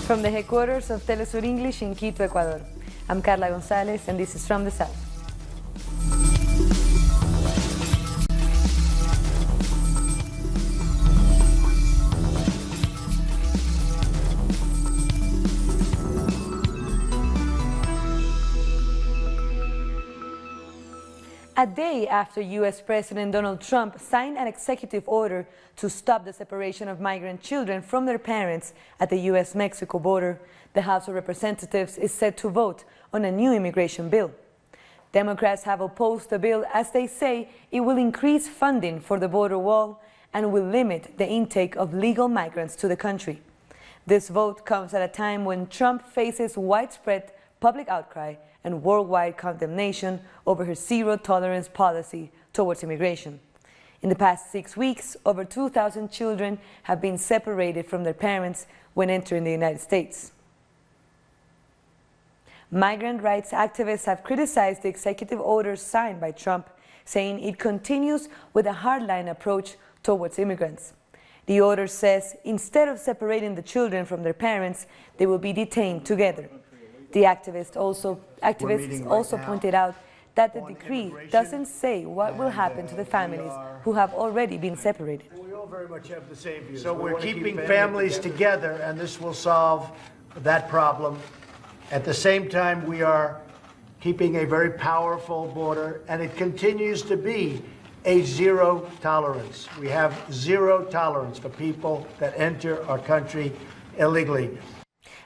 From the headquarters of Telesur English in Quito, Ecuador, I'm Carla Gonzalez, and this is From the South. A day after U.S. President Donald Trump signed an executive order to stop the separation of migrant children from their parents at the U.S. Mexico border, the House of Representatives is set to vote on a new immigration bill. Democrats have opposed the bill as they say it will increase funding for the border wall and will limit the intake of legal migrants to the country. This vote comes at a time when Trump faces widespread public outcry and worldwide condemnation over her zero-tolerance policy towards immigration. In the past 6 weeks, over 2,000 children have been separated from their parents when entering the United States. Migrant rights activists have criticized the executive order signed by Trump, saying it continues with a hardline approach towards immigrants. The order says instead of separating the children from their parents, they will be detained together. The activists also pointed out that the decree doesn't say what will happen to the families who have already been separated. We all very much have the same views. So we're keeping families together, and this will solve that problem. At the same time, we are keeping a very powerful border, and it continues to be a zero tolerance. We have zero tolerance for people that enter our country illegally.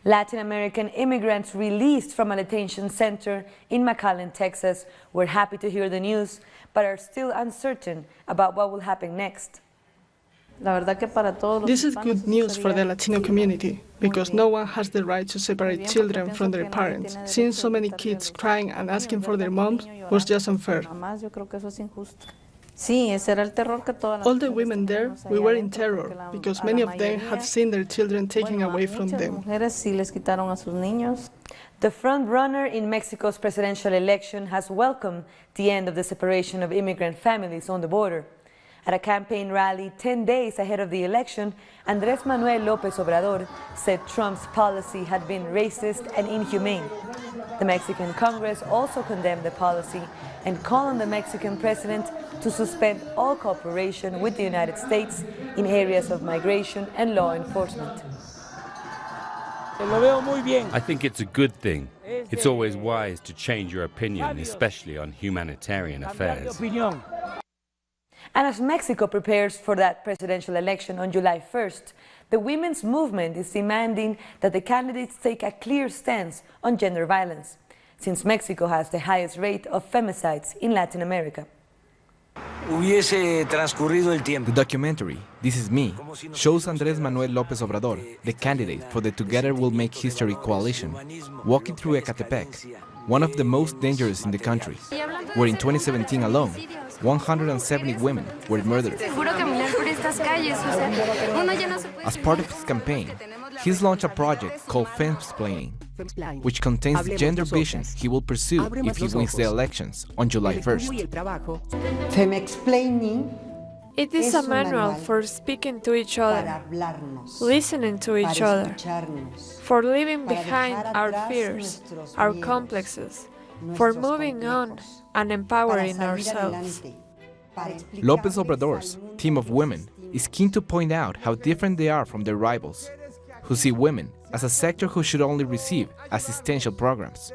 Latin American immigrants released from a detention center in McAllen, Texas, were happy to hear the news, but are still uncertain about what will happen next. This is good news for the Latino community, because no one has the right to separate children from their parents. Seeing so many kids crying and asking for their moms was just unfair. All the women there, we were in terror, because many of them had seen their children taken away from them. The front-runner in Mexico's presidential election has welcomed the end of the separation of immigrant families on the border. At a campaign rally 10 days ahead of the election, Andrés Manuel López Obrador said Trump's policy had been racist and inhumane. The Mexican Congress also condemned the policy and called on the Mexican president to suspend all cooperation with the United States in areas of migration and law enforcement. I think it's a good thing. It's always wise to change your opinion, especially on humanitarian affairs. And as Mexico prepares for that presidential election on July 1st, the women's movement is demanding that the candidates take a clear stance on gender violence, since Mexico has the highest rate of femicides in Latin America. The documentary, This Is Me, shows Andrés Manuel López Obrador, the candidate for the Together We'll Make History coalition, walking through Ecatepec, one of the most dangerous in the country, where in 2017 alone, 170 women were murdered. As part of his campaign, he's launched a project called Femsplaining, which contains the gender vision he will pursue if he wins the elections on July 1st. Femexplaining. It is a manual for speaking to each other, listening to each other, for leaving behind our fears, our complexes, for moving on and empowering ourselves. López Obrador's team of women is keen to point out how different they are from their rivals, who see women as a sector who should only receive assistential programs.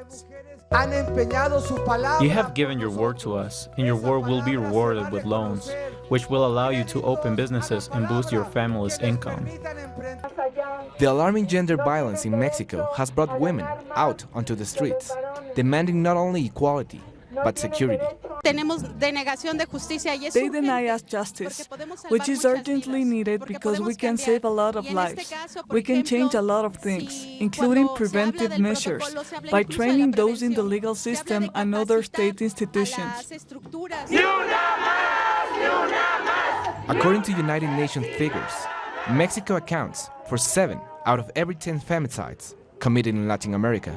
You have given your word to us, and your word will be rewarded with loans, which will allow you to open businesses and boost your family's income. The alarming gender violence in Mexico has brought women out onto the streets, demanding not only equality, but security. They deny us justice, which is urgently needed because we can save a lot of lives. We can change a lot of things, including preventive measures, by training those in the legal system and other state institutions. According to United Nations figures, Mexico accounts for 7 out of every 10 femicides committed in Latin America.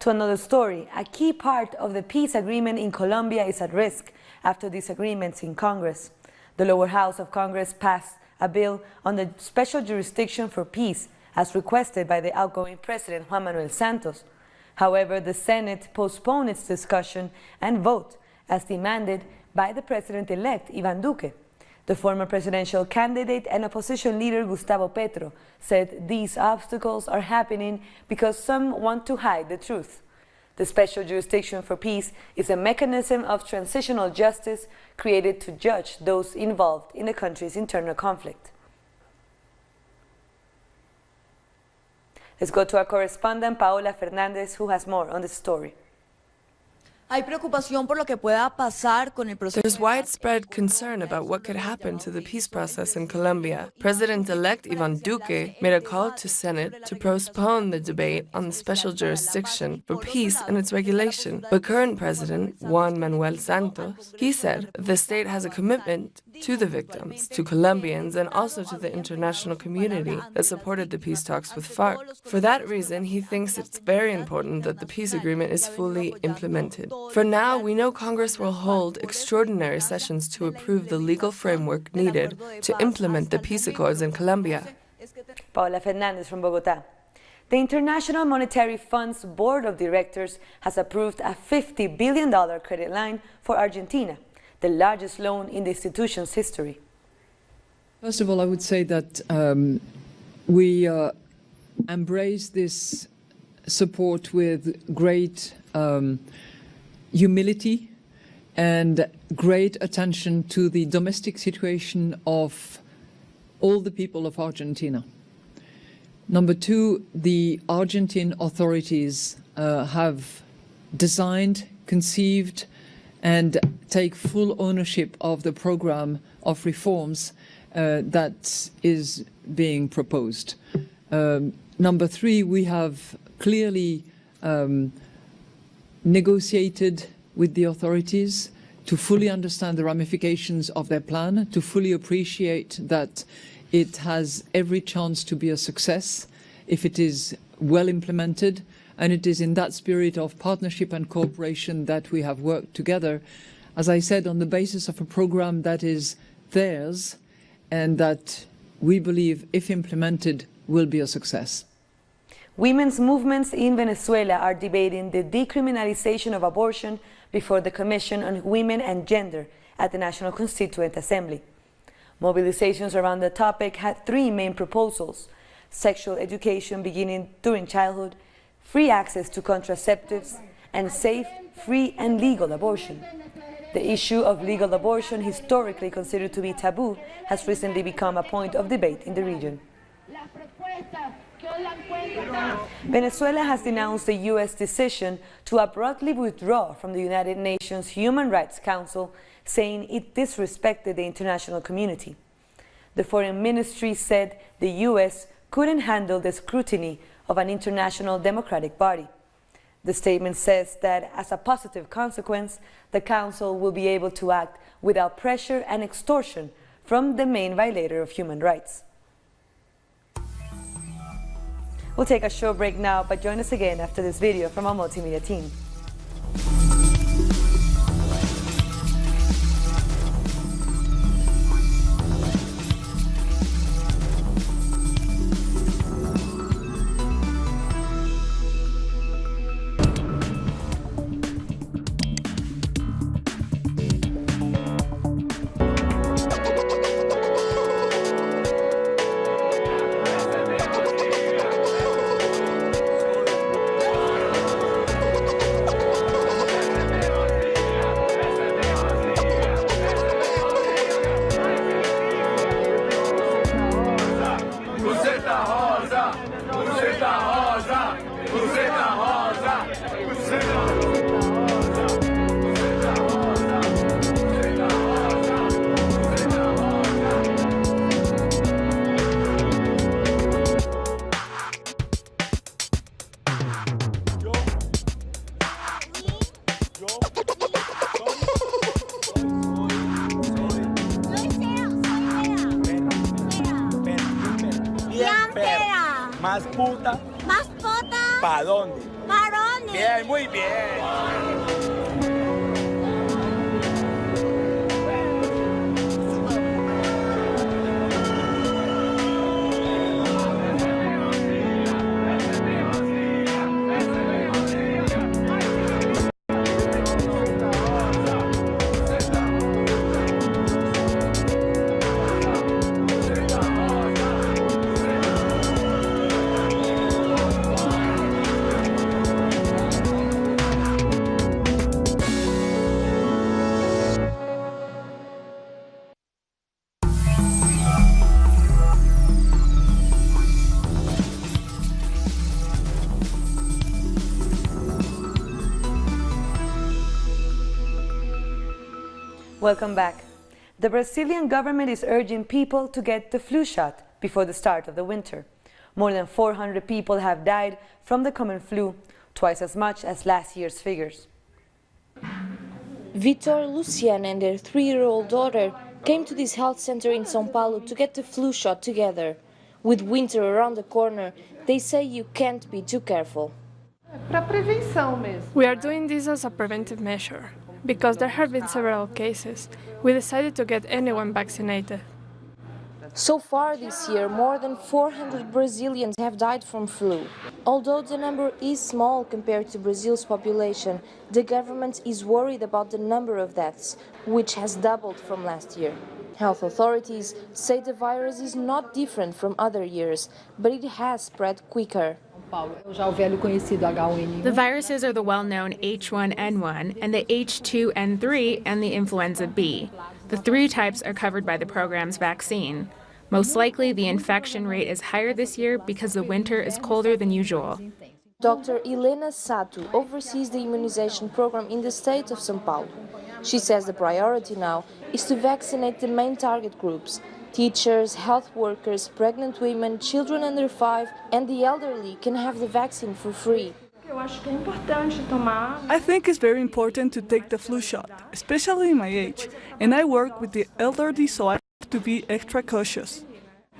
To another story, a key part of the peace agreement in Colombia is at risk after disagreements in Congress. The lower house of Congress passed a bill on the special jurisdiction for peace as requested by the outgoing president Juan Manuel Santos. However, the Senate postponed its discussion and vote as demanded by the president-elect Iván Duque. The former presidential candidate and opposition leader Gustavo Petro said these obstacles are happening because some want to hide the truth. The Special Jurisdiction for Peace is a mechanism of transitional justice created to judge those involved in the country's internal conflict. Let's go to our correspondent, Paola Fernández, who has more on this story. There's widespread concern about what could happen to the peace process in Colombia. President-elect Iván Duque made a call to Senate to postpone the debate on the special jurisdiction for peace and its regulation. But current President Juan Manuel Santos, he said the state has a commitment to the victims, to Colombians, and also to the international community that supported the peace talks with FARC. For that reason, he thinks it's very important that the peace agreement is fully implemented. For now, we know Congress will hold extraordinary sessions to approve the legal framework needed to implement the peace accords in Colombia. Paola Fernández from Bogotá. The International Monetary Fund's Board of Directors has approved a $50 billion credit line for Argentina, the largest loan in the institution's history. First of all, I would say that we embrace this support with great humility and great attention to the domestic situation of all the people of Argentina. Number two, the Argentine authorities have designed, conceived, and take full ownership of the program of reforms that is being proposed. Number three, we have clearly negotiated with the authorities to fully understand the ramifications of their plan, to fully appreciate that it has every chance to be a success if it is well implemented, and it is in that spirit of partnership and cooperation that we have worked together, as I said, on the basis of a program that is theirs and that we believe, if implemented, will be a success. Women's movements in Venezuela are debating the decriminalization of abortion before the Commission on Women and Gender at the National Constituent Assembly. Mobilizations around the topic had three main proposals: sexual education beginning during childhood, free access to contraceptives, and safe, free and legal abortion. The issue of legal abortion, historically considered to be taboo, has recently become a point of debate in the region. Venezuela has denounced the U.S. decision to abruptly withdraw from the United Nations Human Rights Council, saying it disrespected the international community. The Foreign Ministry said the U.S. couldn't handle the scrutiny of an international democratic body. The statement says that as a positive consequence, the Council will be able to act without pressure and extortion from the main violator of human rights. We'll take a short break now, but join us again after this video from our multimedia team. Más puta. Más puta. ¿Para dónde? ¿Para dónde? Bien, muy bien. Welcome back. The Brazilian government is urging people to get the flu shot before the start of the winter. More than 400 people have died from the common flu, twice as much as last year's figures. Vitor, Luciana and their 3-year-old daughter came to this health center in São Paulo to get the flu shot together. With winter around the corner, they say you can't be too careful. We are doing this as a preventive measure. Because there have been several cases, we decided to get anyone vaccinated. So far this year, more than 400 Brazilians have died from flu. Although the number is small compared to Brazil's population, the government is worried about the number of deaths, which has doubled from last year. Health authorities say the virus is not different from other years, but it has spread quicker. The viruses are the well-known H1N1 and the H2N3 and the influenza B. The 3 types are covered by the program's vaccine. Most likely, the infection rate is higher this year because the winter is colder than usual. Dr. Helena Sato oversees the immunization program in the state of São Paulo. She says the priority now is to vaccinate the main target groups. Teachers, health workers, pregnant women, children under 5 and the elderly can have the vaccine for free. I think it's very important to take the flu shot, especially in my age, and I work with the elderly, so I have to be extra cautious.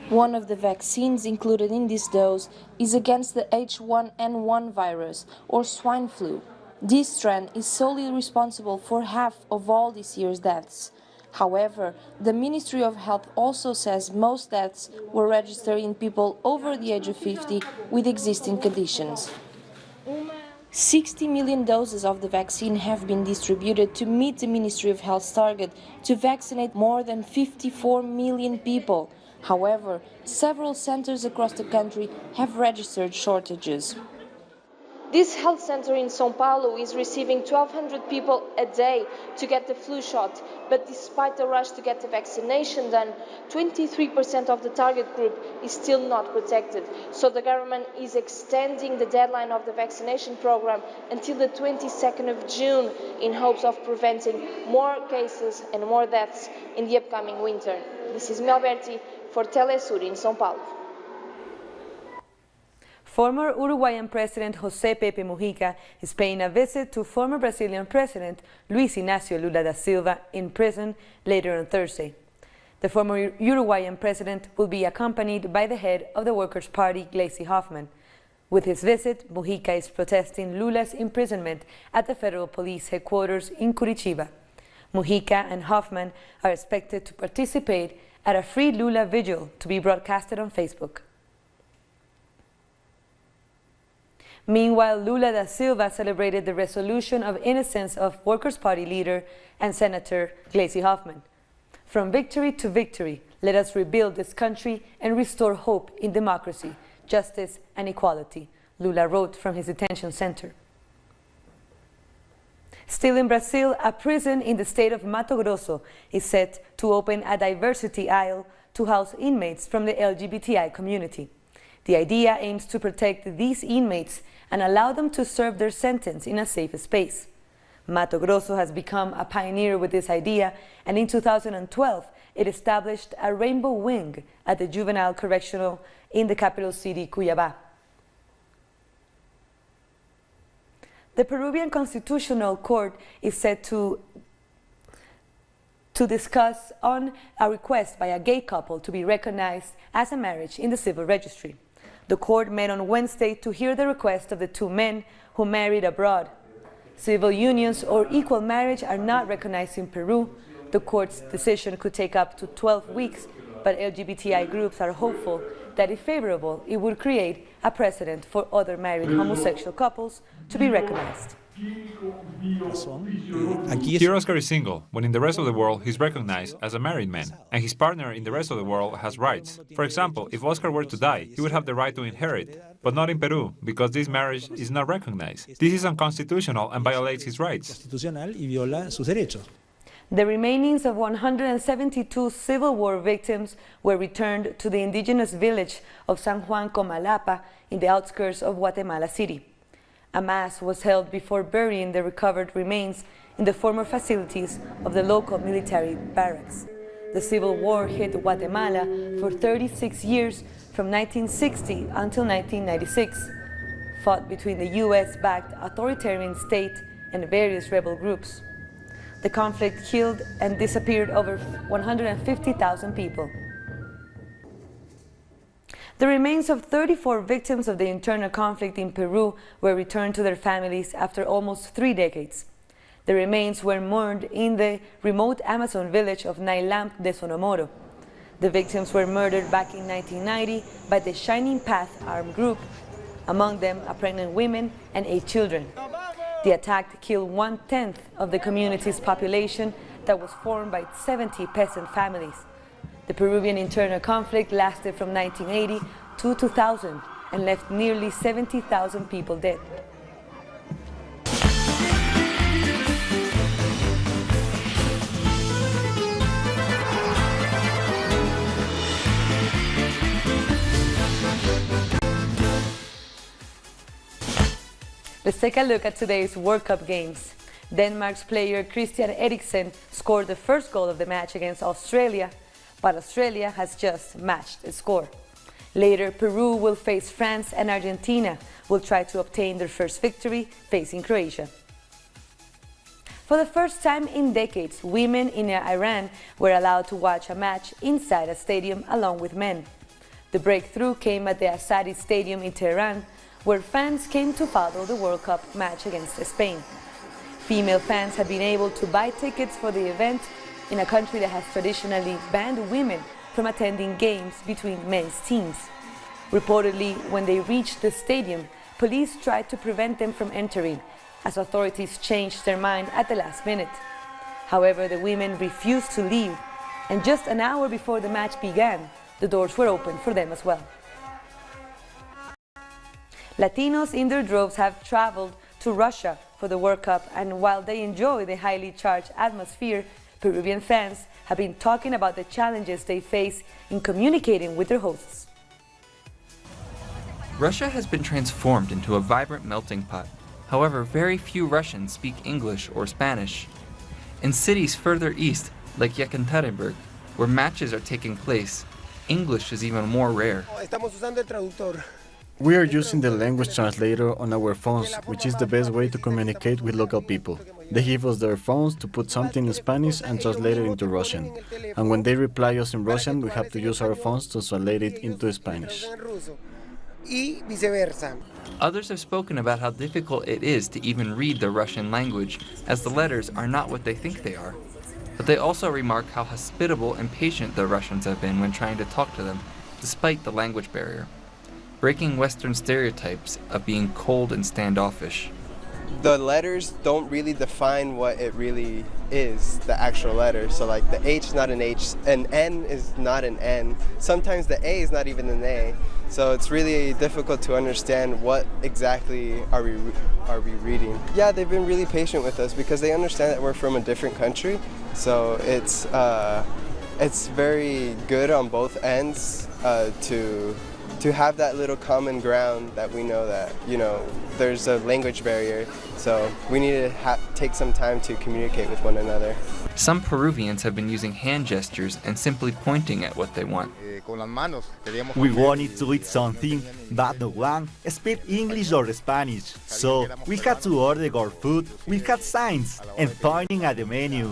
One of the vaccines included in this dose is against the H1N1 virus, or swine flu. This strain is solely responsible for half of all this year's deaths. However, the Ministry of Health also says most deaths were registered in people over the age of 50 with existing conditions. 60 million doses of the vaccine have been distributed to meet the Ministry of Health's target to vaccinate more than 54 million people. However, several centers across the country have registered shortages. This health center in São Paulo is receiving 1,200 people a day to get the flu shot, but despite the rush to get the vaccination done, 23% of the target group is still not protected. So the government is extending the deadline of the vaccination program until the 22nd of June in hopes of preventing more cases and more deaths in the upcoming winter. This is Mel Berti for Telesur in São Paulo. Former Uruguayan President José Pepe Mujica is paying a visit to former Brazilian President Luis Inácio Lula da Silva in prison later on Thursday. The former Uruguayan president will be accompanied by the head of the Workers' Party, Gleisi Hoffmann. With his visit, Mujica is protesting Lula's imprisonment at the federal police headquarters in Curitiba. Mujica and Hoffmann are expected to participate at a Free Lula vigil to be broadcasted on Facebook. Meanwhile, Lula da Silva celebrated the resolution of innocence of Workers' Party leader and Senator Gleisi Hoffmann. From victory to victory, let us rebuild this country and restore hope in democracy, justice and equality, Lula wrote from his detention center. Still in Brazil, a prison in the state of Mato Grosso is set to open a diversity aisle to house inmates from the LGBTI community. The idea aims to protect these inmates and allow them to serve their sentence in a safe space. Mato Grosso has become a pioneer with this idea, and in 2012 it established a rainbow wing at the juvenile correctional in the capital city, Cuiabá. The Peruvian Constitutional Court is set to discuss on a request by a gay couple to be recognized as a marriage in the civil registry. The court met on Wednesday to hear the request of the 2 men who married abroad. Civil unions or equal marriage are not recognized in Peru. The court's decision could take up to 12 weeks, but LGBTI groups are hopeful that if favorable, it would create a precedent for other married homosexual couples to be recognized. Here Oscar is single, when in the rest of the world he's recognized as a married man, and his partner in the rest of the world has rights. For example, if Oscar were to die, he would have the right to inherit, but not in Peru, because this marriage is not recognized. This is unconstitutional and violates his rights. The remainings of 172 Civil War victims were returned to the indigenous village of San Juan Comalapa in the outskirts of Guatemala City. A mass was held before burying the recovered remains in the former facilities of the local military barracks. The Civil War hit Guatemala for 36 years from 1960 until 1996, fought between the U.S.-backed authoritarian state and various rebel groups. The conflict killed and disappeared over 150,000 people. The remains of 34 victims of the internal conflict in Peru were returned to their families after almost 3 decades. The remains were mourned in the remote Amazon village of Nailamp de Sonomoro. The victims were murdered back in 1990 by the Shining Path armed group, among them a pregnant woman and 8 children. The attack killed 1/10 of the community's population that was formed by 70 peasant families. The Peruvian internal conflict lasted from 1980 to 2000 and left nearly 70,000 people dead. Let's take a look at today's World Cup games. Denmark's player Christian Eriksen scored the first goal of the match against Australia, but Australia has just matched its score. Later, Peru will face France and Argentina will try to obtain their first victory facing Croatia. For the first time in decades, women in Iran were allowed to watch a match inside a stadium along with men. The breakthrough came at the Azadi Stadium in Tehran, where fans came to follow the World Cup match against Spain. Female fans have been able to buy tickets for the event in a country that has traditionally banned women from attending games between men's teams. Reportedly, when they reached the stadium, police tried to prevent them from entering, as authorities changed their mind at the last minute. However, the women refused to leave, and just an hour before the match began, the doors were opened for them as well. Latinos in their droves have traveled to Russia for the World Cup, and while they enjoy the highly charged atmosphere, Peruvian fans have been talking about the challenges they face in communicating with their hosts. Russia has been transformed into a vibrant melting pot. However, very few Russians speak English or Spanish. In cities further east, like Yekaterinburg, where matches are taking place, English is even more rare. We are using the language translator on our phones, which is the best way to communicate with local people. They give us their phones to put something in Spanish and translate it into Russian. And when they reply us in Russian, we have to use our phones to translate it into Spanish. Others have spoken about how difficult it is to even read the Russian language, as the letters are not what they think they are. But they also remark how hospitable and patient the Russians have been when trying to talk to them, despite the language barrier, breaking Western stereotypes of being cold and standoffish. The letters don't really define what it really is, the actual letter. So like the H is not an H, an N is not an N. Sometimes the A is not even an A. So it's really difficult to understand what exactly are we reading. Yeah, they've been really patient with us because they understand that we're from a different country. So it's very good on both ends to have that little common ground that we know that, there's a language barrier, so we need to take some time to communicate with one another. Some Peruvians have been using hand gestures and simply pointing at what they want. We wanted to eat something, but no one speaks English or Spanish, so we had to order our food. We had signs and pointing at the menu.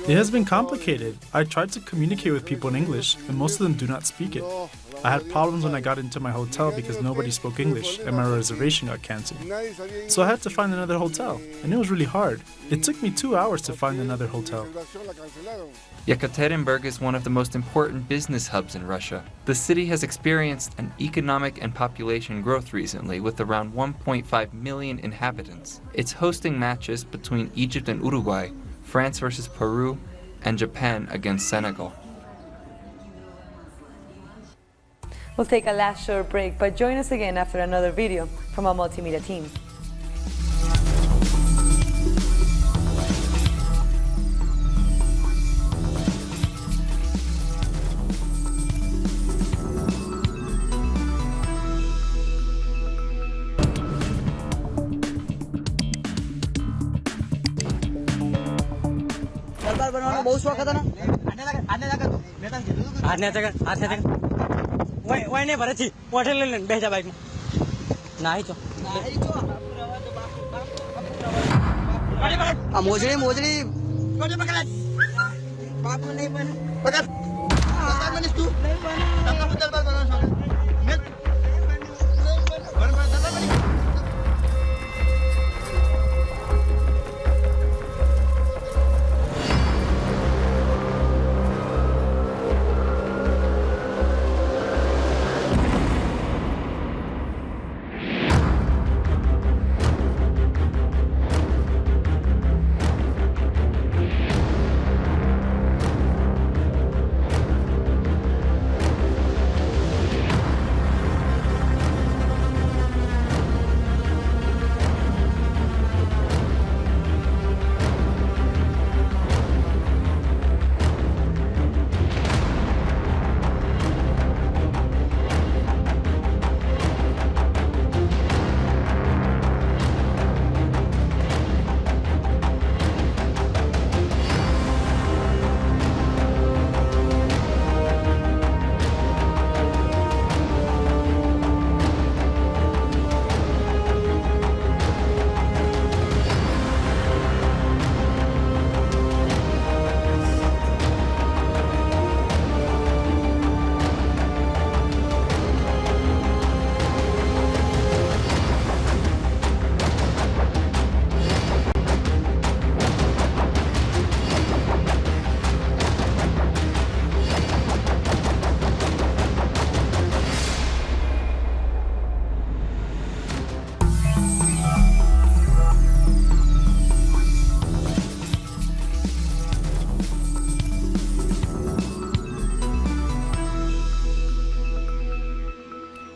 It has been complicated. I tried to communicate with people in English, and most of them do not speak it. I had problems when I got into my hotel because nobody spoke English and my reservation got cancelled. So I had to find another hotel, and it was really hard. It took me 2 hours to find another hotel. Yekaterinburg is one of the most important business hubs in Russia. The city has experienced an economic and population growth recently with around 1.5 million inhabitants. It's hosting matches between Egypt and Uruguay, France versus Peru, and Japan against Senegal. We'll take a last short break, but join us again after another video from our multimedia team.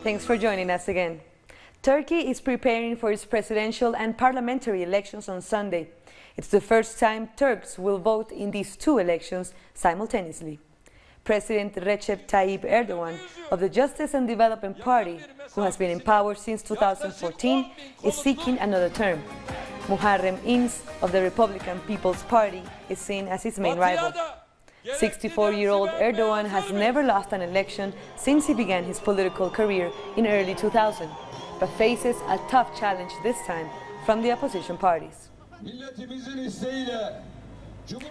Thanks for joining us again. Turkey is preparing for its presidential and parliamentary elections on Sunday. It's the first time Turks will vote in these two elections simultaneously. President Recep Tayyip Erdogan of the Justice and Development Party, who has been in power since 2014, is seeking another term. Muharrem İnce of the Republican People's Party is seen as his main rival. 64-year-old Erdogan has never lost an election since he began his political career in early 2000, but faces a tough challenge this time from the opposition parties.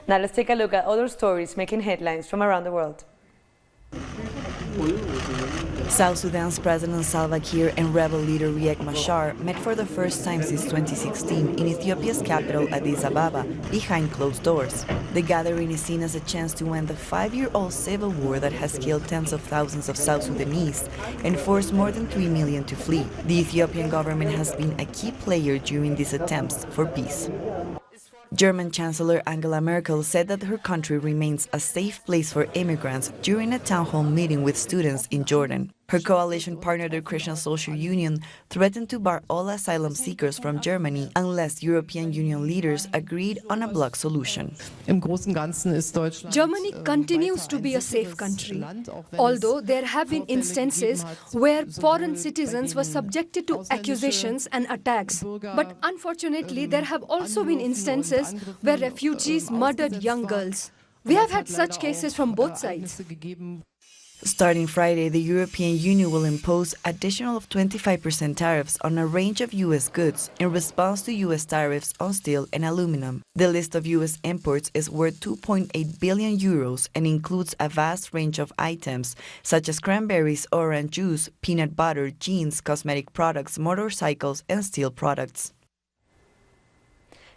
Now let's take a look at other stories making headlines from around the world. South Sudan's President Salva Kiir and rebel leader Riek Machar met for the first time since 2016 in Ethiopia's capital Addis Ababa, behind closed doors. The gathering is seen as a chance to end the 5-year-old civil war that has killed tens of thousands of South Sudanese and forced more than 3 million to flee. The Ethiopian government has been a key player during these attempts for peace. German Chancellor Angela Merkel said that her country remains a safe place for immigrants during a town hall meeting with students in Jordan. Her coalition partner, the Christian Social Union, threatened to bar all asylum seekers from Germany unless European Union leaders agreed on a bloc solution. Germany continues to be a safe country, although there have been instances where foreign citizens were subjected to accusations and attacks. But unfortunately, there have also been instances where refugees murdered young girls. We have had such cases from both sides. Starting Friday, the European Union will impose additional 25% tariffs on a range of U.S. goods in response to U.S. tariffs on steel and aluminum. The list of U.S. imports is worth 2.8 billion euros and includes a vast range of items such as cranberries, orange juice, peanut butter, jeans, cosmetic products, motorcycles, and steel products.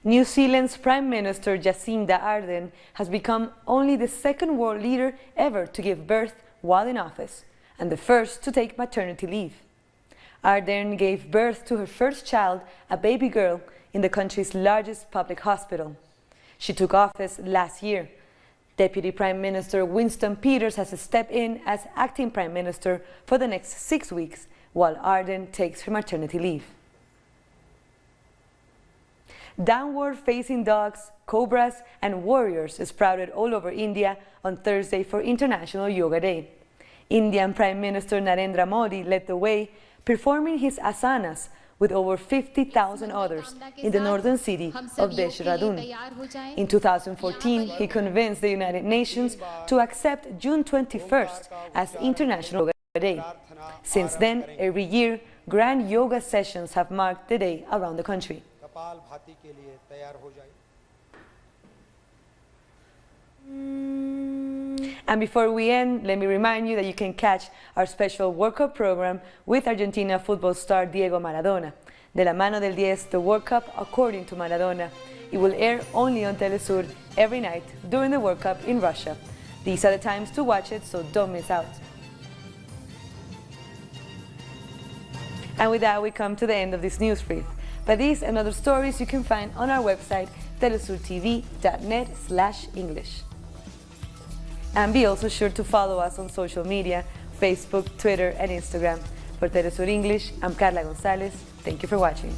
New Zealand's Prime Minister Jacinda Ardern has become only the second world leader ever to give birth while in office, and the first to take maternity leave. Ardern gave birth to her first child, a baby girl, in the country's largest public hospital. She took office last year. Deputy Prime Minister Winston Peters has stepped in as acting Prime Minister for the next 6 weeks, while Ardern takes her maternity leave. Downward-facing dogs, cobras, and warriors sprouted all over India on Thursday for International Yoga Day. Indian Prime Minister Narendra Modi led the way, performing his asanas with over 50,000 others in the northern city of Dehradun. In 2014, he convinced the United Nations to accept June 21st as International Yoga Day. Since then, every year, grand yoga sessions have marked the day around the country. And before we end, let me remind you that you can catch our special World Cup program with Argentina football star Diego Maradona. De la mano del 10, the World Cup according to Maradona. It will air only on Telesur every night during the World Cup in Russia. These are the times to watch it, so don't miss out. And with that, we come to the end of this news brief. But these and other stories you can find on our website, telesurtv.net/English. And be also sure to follow us on social media, Facebook, Twitter, and Instagram. For Telesur English, I'm Carla Gonzalez. Thank you for watching.